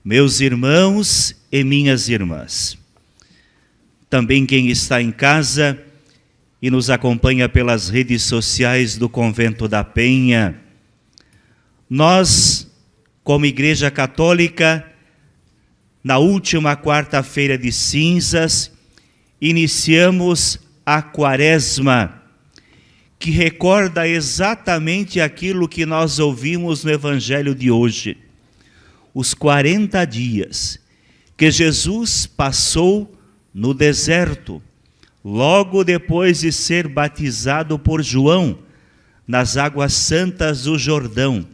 Meus irmãos e minhas irmãs, também quem está em casa e nos acompanha pelas redes sociais do Convento da Penha, nós, como Igreja Católica, na última quarta-feira de cinzas, iniciamos a Quaresma, que recorda exatamente aquilo que nós ouvimos no Evangelho de hoje. Os 40 dias que Jesus passou no deserto, logo depois de ser batizado por João, nas águas santas do Jordão.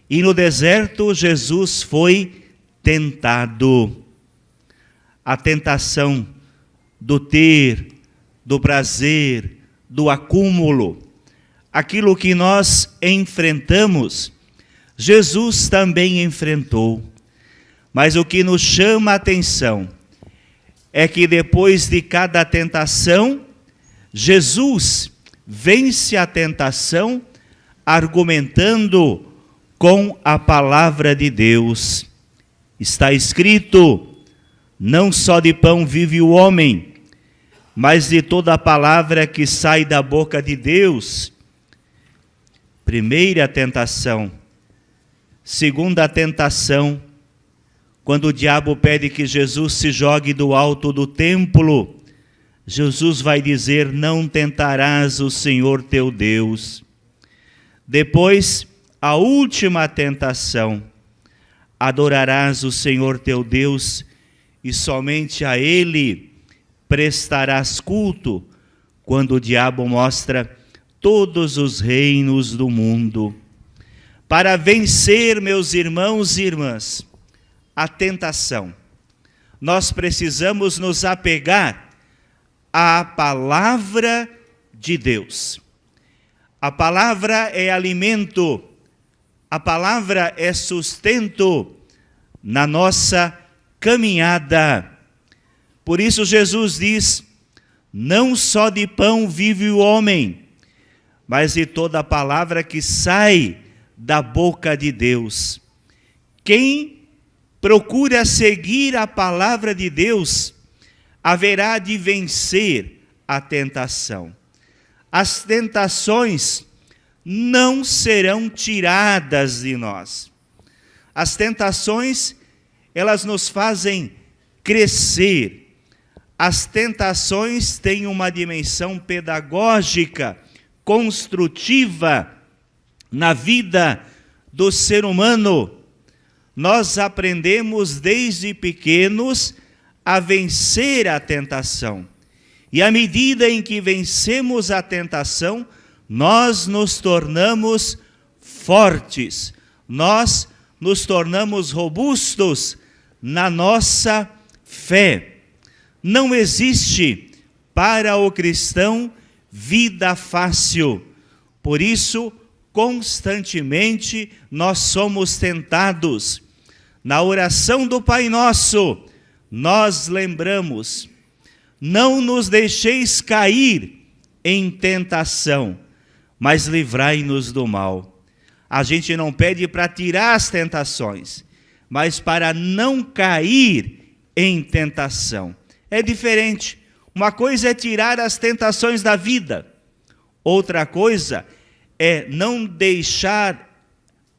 E no deserto Jesus foi tentado. A tentação do ter, do prazer, do acúmulo, aquilo que nós enfrentamos, Jesus também enfrentou. Mas o que nos chama a atenção é que depois de cada tentação, Jesus vence a tentação argumentando com a palavra de Deus. Está escrito: não só de pão vive o homem, mas de toda a palavra que sai da boca de Deus. Primeira tentação. Segunda tentação, quando o diabo pede que Jesus se jogue do alto do templo, Jesus vai dizer: não tentarás o Senhor teu Deus. Depois, a última tentação: adorarás o Senhor teu Deus e somente a Ele prestarás culto, quando o diabo mostra todos os reinos do mundo. Para vencer, meus irmãos e irmãs, a tentação, nós precisamos nos apegar à palavra de Deus. A palavra é alimento, a palavra é sustento na nossa caminhada. Por isso Jesus diz: não só de pão vive o homem, mas de toda a palavra que sai da boca de Deus. Quem procura seguir a palavra de Deus haverá de vencer a tentação. As tentações não serão tiradas de nós. As tentações, elas nos fazem crescer. As tentações têm uma dimensão pedagógica, construtiva na vida do ser humano. Nós aprendemos desde pequenos a vencer a tentação. E à medida em que vencemos a tentação, nós nos tornamos fortes, nós nos tornamos robustos na nossa fé. Não existe para o cristão vida fácil. Por isso, constantemente nós somos tentados. Na oração do Pai Nosso, nós lembramos: não nos deixeis cair em tentação, mas livrai-nos do mal. A gente não pede para tirar as tentações, mas para não cair em tentação. É diferente. Uma coisa é tirar as tentações da vida, outra coisa é não deixar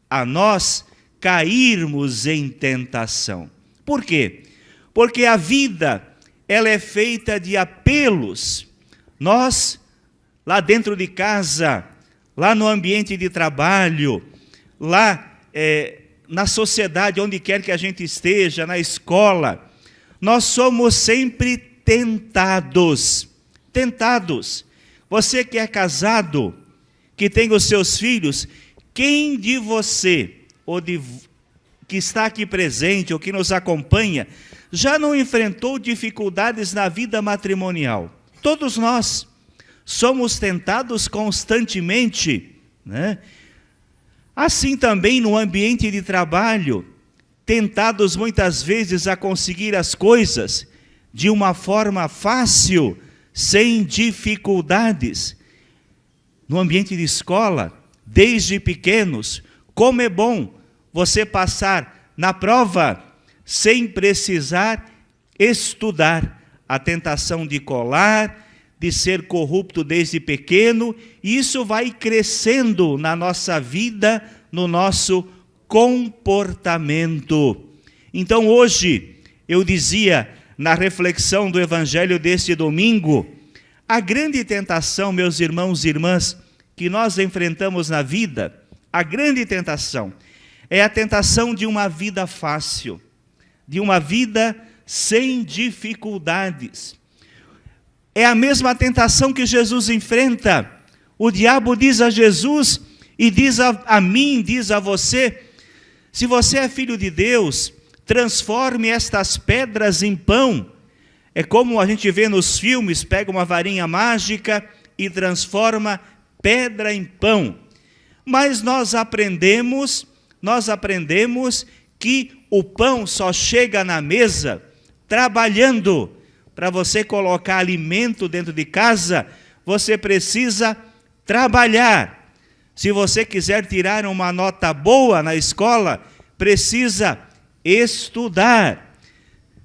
a nós cairmos em tentação. Por quê? Porque a vida, ela é feita de apelos. Nós, lá dentro de casa, lá no ambiente de trabalho, lá na sociedade, onde quer que a gente esteja, na escola, nós somos sempre tentados. Tentados. Você que é casado, que tem os seus filhos, quem de você, que está aqui presente ou que nos acompanha, já não enfrentou dificuldades na vida matrimonial? Todos nós somos tentados constantemente, né? Assim também no ambiente de trabalho, tentados muitas vezes a conseguir as coisas de uma forma fácil, sem dificuldades. No ambiente de escola, desde pequenos, como é bom você passar na prova sem precisar estudar. A tentação de colar, de ser corrupto desde pequeno, e isso vai crescendo na nossa vida, no nosso comportamento. Então hoje, eu dizia na reflexão do Evangelho deste domingo, a grande tentação, meus irmãos e irmãs, que nós enfrentamos na vida, a grande tentação, é a tentação de uma vida fácil, de uma vida sem dificuldades. É a mesma tentação que Jesus enfrenta. O diabo diz a Jesus e diz a mim, diz a você, se você é filho de Deus, transforme estas pedras em pão. É como a gente vê nos filmes, pega uma varinha mágica e transforma pedra em pão. Mas nós aprendemos que o pão só chega na mesa trabalhando. Para você colocar alimento dentro de casa, você precisa trabalhar. Se você quiser tirar uma nota boa na escola, precisa estudar.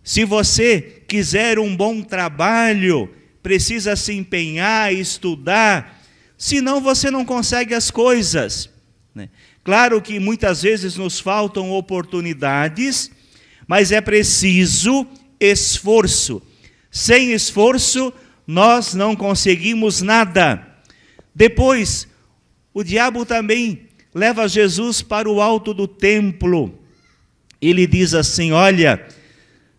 Se você quiser um bom trabalho, precisa se empenhar, estudar. Senão você não consegue as coisas, né? Claro que muitas vezes nos faltam oportunidades, mas é preciso esforço. Sem esforço, nós não conseguimos nada. Depois, o diabo também leva Jesus para o alto do templo. Ele diz assim, olha,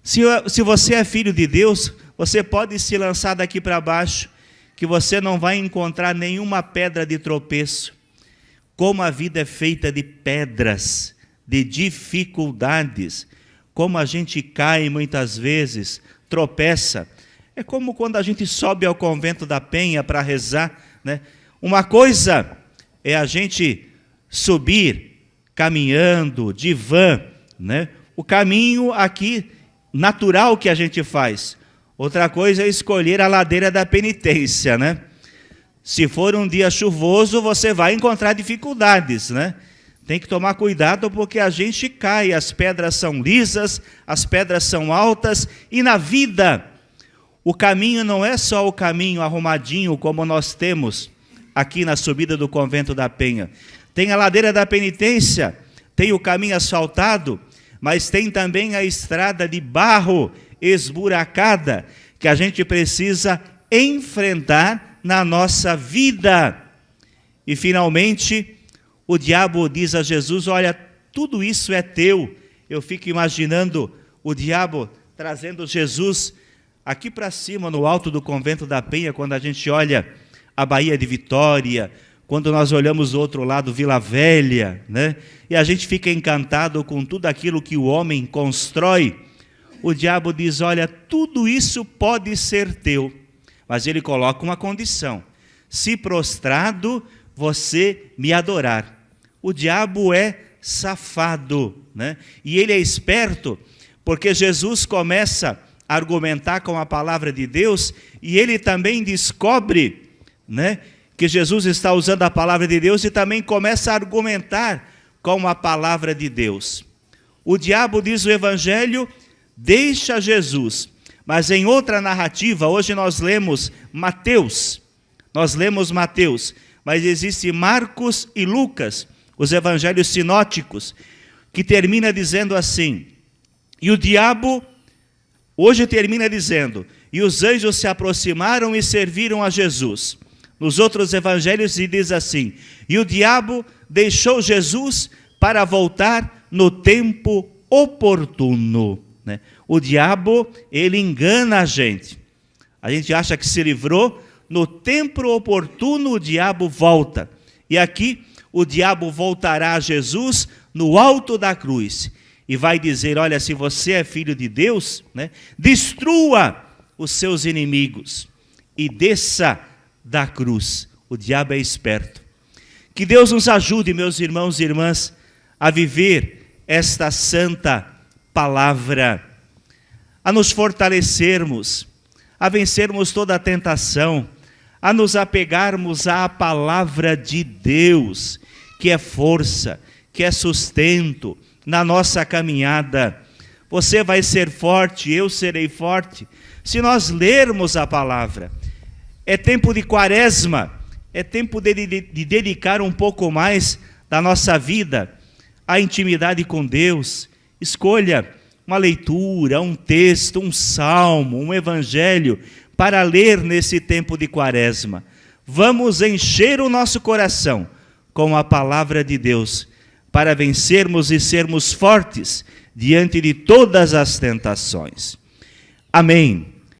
se você é filho de Deus, você pode se lançar daqui para baixo, que você não vai encontrar nenhuma pedra de tropeço. Como a vida é feita de pedras, de dificuldades, como a gente cai muitas vezes, tropeça. É como quando a gente sobe ao convento da Penha para rezar, né? Uma coisa é a gente subir caminhando, de van, né? O caminho aqui natural que a gente faz. Outra coisa é escolher a ladeira da penitência, né? Se for um dia chuvoso, você vai encontrar dificuldades, né? Tem que tomar cuidado porque a gente cai, as pedras são lisas, as pedras são altas, e na vida, o caminho não é só o caminho arrumadinho como nós temos aqui na subida do convento da Penha. Tem a ladeira da penitência, tem o caminho asfaltado, mas tem também a estrada de barro esburacada, que a gente precisa enfrentar na nossa vida. E finalmente, o diabo diz a Jesus, olha, tudo isso é teu. Eu fico imaginando o diabo trazendo Jesus aqui para cima, no alto do convento da Penha, quando a gente olha a Baía de Vitória, quando nós olhamos do outro lado, Vila Velha, né? E a gente fica encantado com tudo aquilo que o homem constrói. O diabo diz, olha, tudo isso pode ser teu, mas ele coloca uma condição: se prostrado você me adorar. O diabo é safado, né? E ele é esperto, porque Jesus começa a argumentar com a palavra de Deus, e ele também descobre, né, que Jesus está usando a palavra de Deus, e também começa a argumentar com a palavra de Deus. O diabo, diz o Evangelho, deixa Jesus, mas em outra narrativa, hoje nós lemos Mateus, mas existe Marcos e Lucas, os evangelhos sinóticos, que termina dizendo assim, e o diabo, hoje termina dizendo, e os anjos se aproximaram e serviram a Jesus. Nos outros evangelhos se diz assim, e o diabo deixou Jesus para voltar no tempo oportuno, né? O diabo, ele engana a gente. A gente acha que se livrou, no tempo oportuno o diabo volta. E aqui o diabo voltará a Jesus no alto da cruz e vai dizer, olha, se você é filho de Deus, né, destrua os seus inimigos e desça da cruz. O diabo é esperto. Que Deus nos ajude, meus irmãos e irmãs, a viver esta santa palavra, a nos fortalecermos, a vencermos toda a tentação, a nos apegarmos à palavra de Deus, que é força, que é sustento na nossa caminhada, Você vai ser forte, eu serei forte, se nós lermos a palavra. É tempo de quaresma, é tempo de dedicar um pouco mais da nossa vida à intimidade com Deus. Escolha uma leitura, um texto, um salmo, um evangelho para ler nesse tempo de quaresma. Vamos encher o nosso coração com a palavra de Deus para vencermos e sermos fortes diante de todas as tentações. Amém.